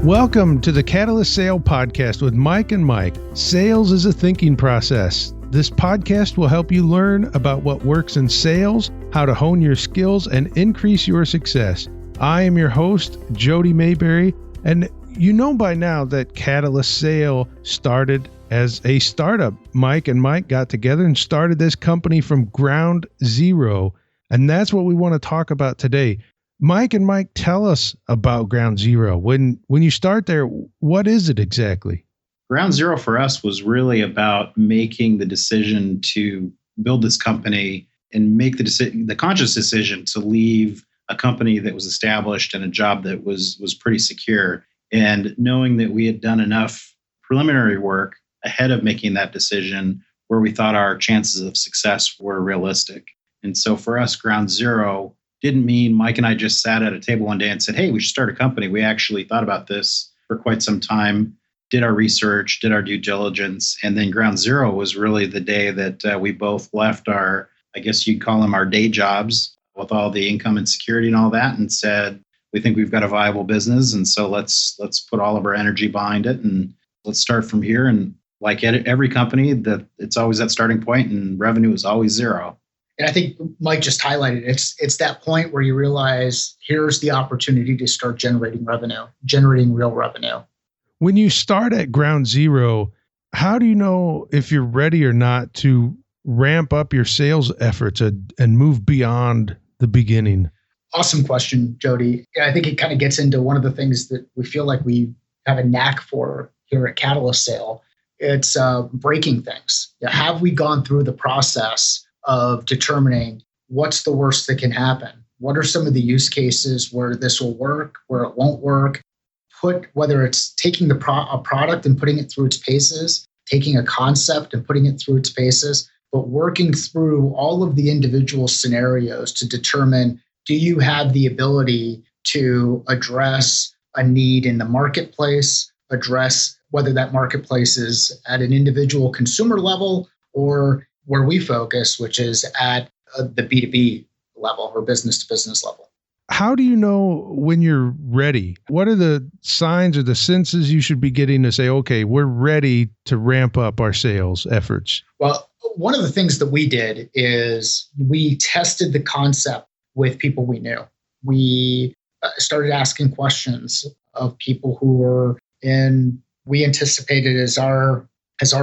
Welcome to the Catalyst Sale Podcast with Mike and Mike. Sales is a thinking process. This podcast will help you learn about what works in sales, how to hone your skills, and increase your success. I am your host, Jody Mayberry, and you know by now that Catalyst Sale started as a startup. Mike and Mike got together and started this company from ground zero, and that's what we want to talk about today. Mike and Mike, tell us about Ground Zero. When you start there, what is it exactly? Ground Zero for us was really about making the decision to build this company and make the conscious decision to leave a company that was established and a job that was pretty secure. And knowing that we had done enough preliminary work ahead of making that decision where we thought our chances of success were realistic. And so for us, Ground Zero didn't mean Mike and I just sat at a table one day and said, hey, we should start a company. We actually thought about this for quite some time, did our research, did our due diligence. And then Ground Zero was really the day that we both left our, I guess you'd call them our day jobs with all the income and security and all that, and said, we think we've got a viable business. And so let's put all of our energy behind it and let's start from here. And like every company, it's always that starting point and revenue is always zero. And I think Mike just highlighted it's that point where you realize here's the opportunity to start generating revenue, generating real revenue. When you start at Ground Zero, how do you know if you're ready or not to ramp up your sales efforts and move beyond the beginning? Awesome question, Jody. I think it kind of gets into one of the things that we feel like we have a knack for here at Catalyst Sale. It's breaking things. Have we gone through the process of determining what's the worst that can happen? What are some of the use cases where this will work, where it won't work? Whether it's taking a product and putting it through its paces, taking a concept and putting it through its paces, but working through all of the individual scenarios to determine, do you have the ability to address a need in the marketplace, address whether that marketplace is at an individual consumer level or where we focus, which is at the B2B level or business to business level. How do you know when you're ready? What are the signs or the senses you should be getting to say, okay, we're ready to ramp up our sales efforts? Well, one of the things that we did is we tested the concept with people we knew. We started asking questions of people who were we anticipated as our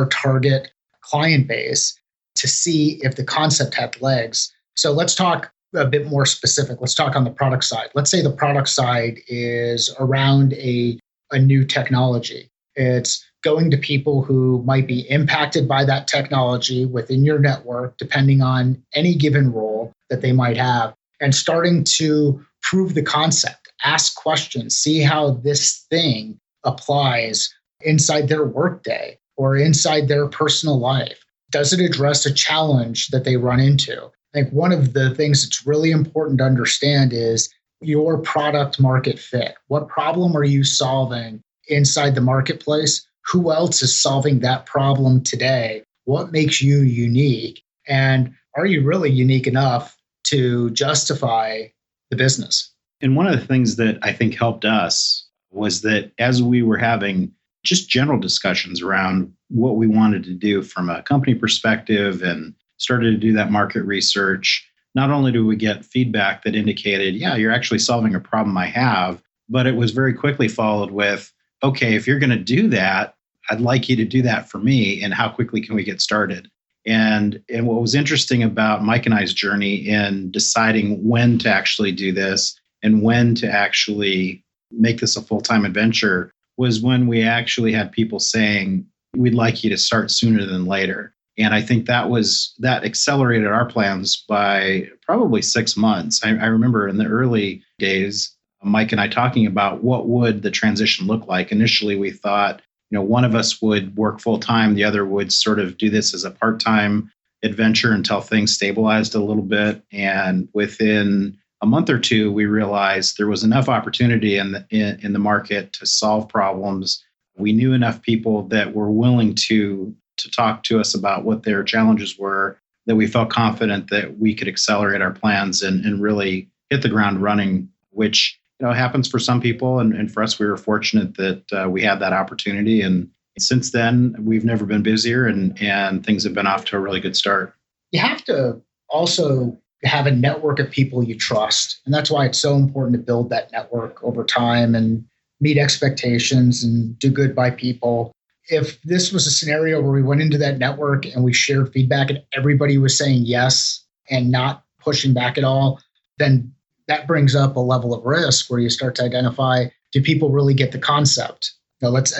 target client base to see if the concept had legs. So let's talk a bit more specific. Let's talk on the product side. Let's say the product side is around a new technology. It's going to people who might be impacted by that technology within your network, depending on any given role that they might have, and starting to prove the concept, ask questions, see how this thing applies inside their workday or inside their personal life. Does it address a challenge that they run into? I think one of the things that's really important to understand is your product market fit. What problem are you solving inside the marketplace? Who else is solving that problem today? What makes you unique? And are you really unique enough to justify the business? And one of the things that I think helped us was that as we were having just general discussions around what we wanted to do from a company perspective and started to do that market research, not only do we get feedback that indicated, yeah, you're actually solving a problem I have, but it was very quickly followed with, okay, if you're going to do that, I'd like you to do that for me, and how quickly can we get started? And what was interesting about Mike and I's journey in deciding when to actually do this and when to actually make this a full-time adventure was when we actually had people saying, we'd like you to start sooner than later. And I think that accelerated our plans by probably 6 months. I remember in the early days, Mike and I talking about what would the transition look like. Initially, we thought, one of us would work full time, the other would sort of do this as a part-time adventure until things stabilized a little bit. And within a month or two, we realized there was enough opportunity in the market to solve problems. We knew enough people that were willing to talk to us about what their challenges were, that we felt confident that we could accelerate our plans and really hit the ground running, which it happens for some people. And for us, we were fortunate that we had that opportunity. And since then, we've never been busier and things have been off to a really good start. You have to also have a network of people you trust. And that's why it's so important to build that network over time and meet expectations and do good by people. If this was a scenario where we went into that network and we shared feedback and everybody was saying yes and not pushing back at all, then that brings up a level of risk where you start to identify, do people really get the concept? Now, let's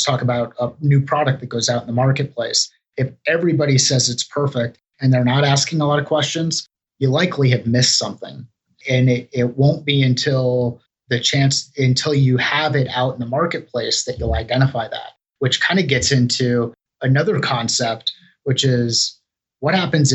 talk about a new product that goes out in the marketplace. If everybody says it's perfect and they're not asking a lot of questions, you likely have missed something. And it won't be until you have it out in the marketplace that you'll identify that, which kind of gets into another concept, which is what happens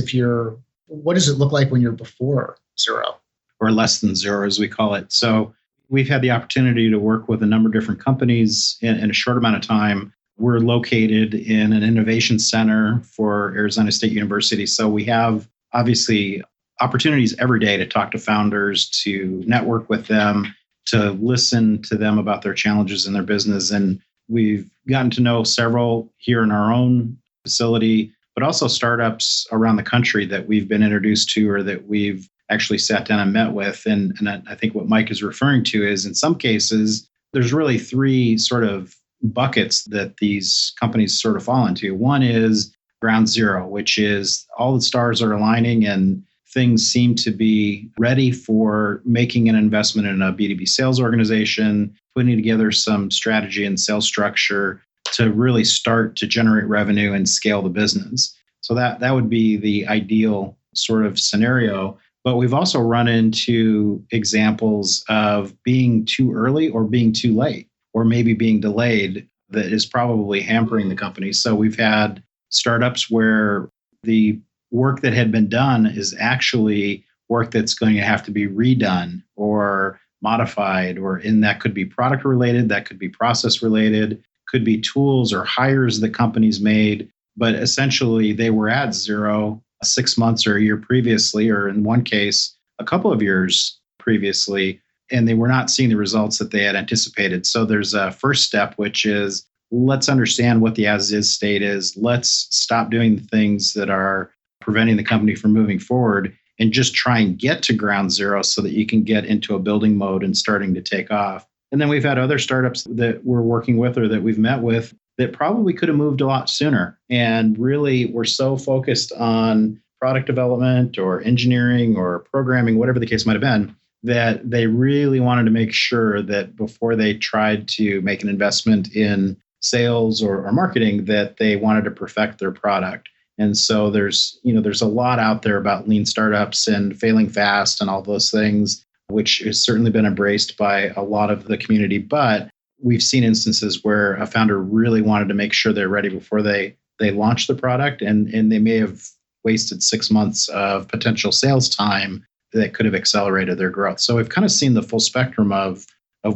what does it look like when you're before zero? Or less than zero, as we call it. So we've had the opportunity to work with a number of different companies in a short amount of time. We're located in an innovation center for Arizona State University. So we have obviously opportunities every day to talk to founders, to network with them, to listen to them about their challenges in their business. And we've gotten to know several here in our own facility, but also startups around the country that we've been introduced to or that we've actually sat down and met with. And I think what Mike is referring to is in some cases, there's really three sort of buckets that these companies sort of fall into. One is ground zero, which is all the stars are aligning and things seem to be ready for making an investment in a B2B sales organization, putting together some strategy and sales structure to really start to generate revenue and scale the business. So that would be the ideal sort of scenario. But we've also run into examples of being too early or being too late, or maybe being delayed that is probably hampering the company. So we've had startups where the work that had been done is actually work that's going to have to be redone or modified, and that could be product related, that could be process related, could be tools or hires that companies made. But essentially, they were at zero 6 months or a year previously, or in one case, a couple of years previously, and they were not seeing the results that they had anticipated. So there's a first step, which is let's understand what the as-is state is. Let's stop doing the things that are preventing the company from moving forward and just try and get to ground zero so that you can get into a building mode and starting to take off. And then we've had other startups that we're working with or that we've met with that probably could have moved a lot sooner. And really, we're so focused on product development or engineering or programming, whatever the case might have been, that they really wanted to make sure that before they tried to make an investment in sales or marketing, that they wanted to perfect their product. And so there's a lot out there about lean startups and failing fast and all those things, which has certainly been embraced by a lot of the community. But we've seen instances where a founder really wanted to make sure they're ready before they launch the product, and they may have wasted 6 months of potential sales time that could have accelerated their growth. So we've kind of seen the full spectrum of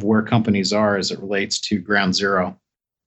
where companies are as it relates to ground zero.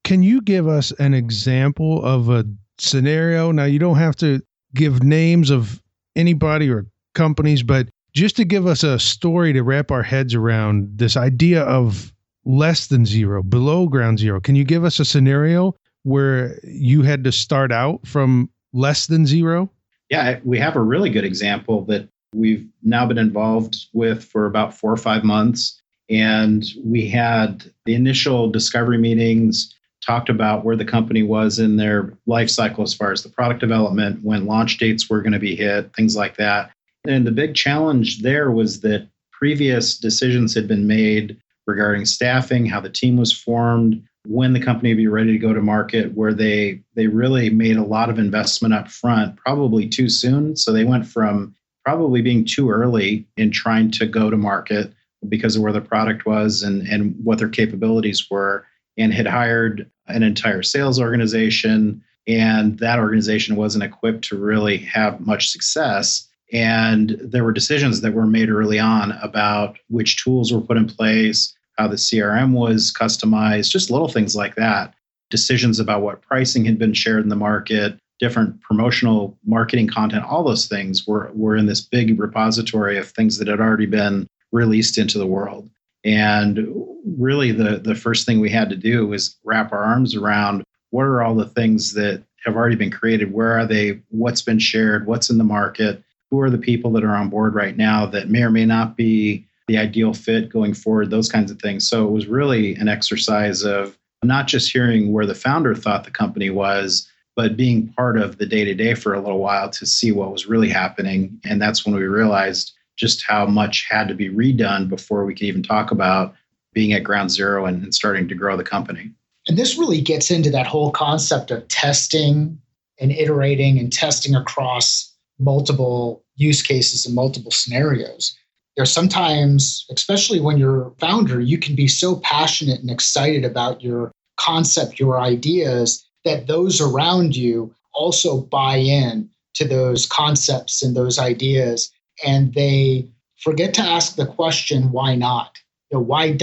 Can you give us an example of a scenario? Now, you don't have to give names of anybody or companies, but just to give us a story to wrap our heads around this idea of less than zero, below ground zero. Can you give us a scenario where you had to start out from less than zero? Yeah, we have a really good example that we've now been involved with for about 4 or 5 months. And we had the initial discovery meetings, talked about where the company was in their life cycle as far as the product development, when launch dates were going to be hit, things like that. And the big challenge there was that previous decisions had been made regarding staffing, how the team was formed, when the company would be ready to go to market, where they really made a lot of investment up front, probably too soon. So they went from probably being too early in trying to go to market because of where the product was and what their capabilities were, and had hired an entire sales organization. And that organization wasn't equipped to really have much success. And there were decisions that were made early on about which tools were put in place, how the CRM was customized, just little things like that. Decisions about what pricing had been shared in the market, different promotional marketing content, all those things were in this big repository of things that had already been released into the world. And really the first thing we had to do was wrap our arms around what are all the things that have already been created? Where are they? What's been shared? What's in the market? Who are the people that are on board right now that may or may not be the ideal fit going forward? Those kinds of things. So it was really an exercise of not just hearing where the founder thought the company was, but being part of the day-to-day for a little while to see what was really happening. And that's when we realized just how much had to be redone before we could even talk about being at ground zero and starting to grow the company. And this really gets into that whole concept of testing and iterating and testing across multiple use cases and multiple scenarios. There's sometimes, especially when you're a founder, you can be so passionate and excited about your concept, your ideas, that those around you also buy in to those concepts and those ideas. And they forget to ask the question, why not? Why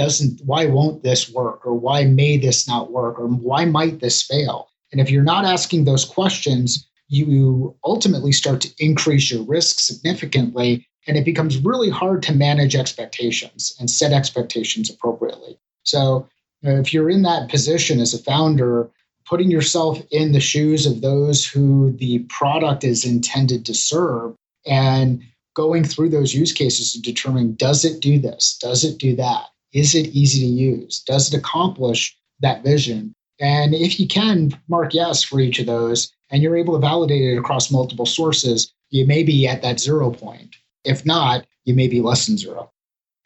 won't this work? Or why may this not work? Or why might this fail? And if you're not asking those questions, you ultimately start to increase your risk significantly. And it becomes really hard to manage expectations and set expectations appropriately. So if you're in that position as a founder, putting yourself in the shoes of those who the product is intended to serve and going through those use cases to determine, does it do this? Does it do that? Is it easy to use? Does it accomplish that vision? And if you can mark yes for each of those, and you're able to validate it across multiple sources, you may be at that 0 point. If not, you may be less than 0.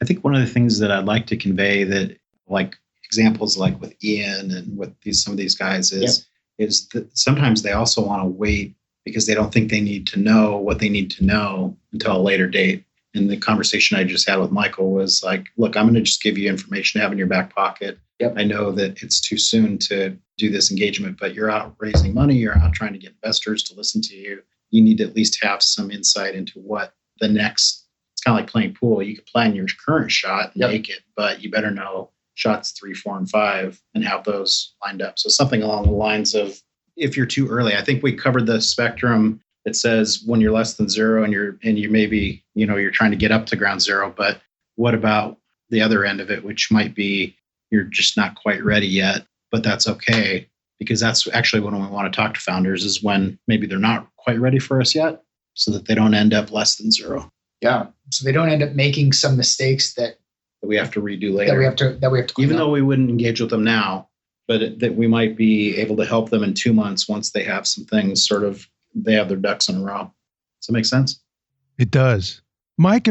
I think one of the things that I'd like to convey that, like examples like with Ian and with some of these guys is that sometimes they also want to wait because they don't think they need to know what they need to know until a later date. And the conversation I just had with Michael was like, look, I'm going to just give you information to have in your back pocket. Yep. I know that it's too soon to do this engagement, but you're out raising money. You're out trying to get investors to listen to you. You need to at least have some insight into what the next, it's kind of like playing pool. You can plan your current shot and make it, but you better know shots 3, 4, and 5 and have those lined up. So something along the lines of, if you're too early, I think we covered the spectrum that says when you're less than 0 and you maybe, you're trying to get up to ground zero, but what about the other end of it, which might be you're just not quite ready yet, but that's okay, because that's actually when we want to talk to founders is when maybe they're not quite ready for us yet, so that they don't end up less than 0. Yeah. So they don't end up making some mistakes that we have to redo later. That we have to even though we wouldn't engage with them now, but that we might be able to help them in 2 months once they have some things they have their ducks in a row. Does that make sense? It does. Mike,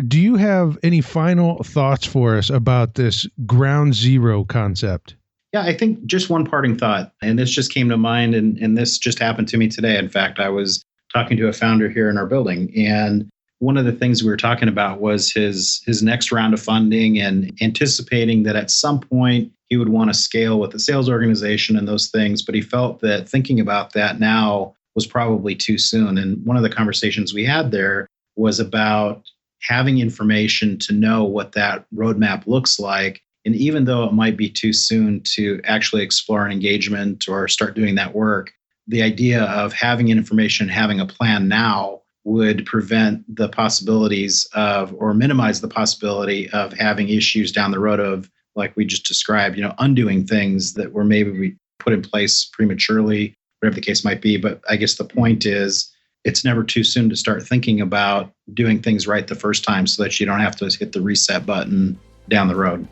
do you have any final thoughts for us about this ground zero concept? Yeah, I think just one parting thought, and this just came to mind, and this just happened to me today. In fact, I was talking to a founder here in our building, and one of the things we were talking about was his next round of funding and anticipating that at some point he would want to scale with the sales organization and those things, but he felt that thinking about that now was probably too soon. And one of the conversations we had there was about having information to know what that roadmap looks like. And even though it might be too soon to actually explore an engagement or start doing that work, the idea of having information, having a plan now would prevent the possibilities of, or minimize the possibility of having issues down the road of, like we just described, undoing things that were maybe we put in place prematurely, whatever the case might be. But I guess the point is, it's never too soon to start thinking about doing things right the first time so that you don't have to hit the reset button down the road.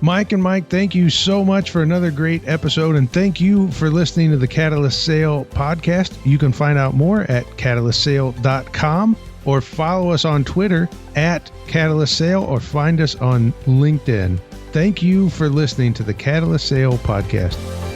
Mike, thank you so much for another great episode. And thank you for listening to the Catalyst Sale podcast. You can find out more at catalystsale.com or follow us on Twitter at Catalyst Sale or find us on LinkedIn. Thank you for listening to the Catalyst Sale podcast.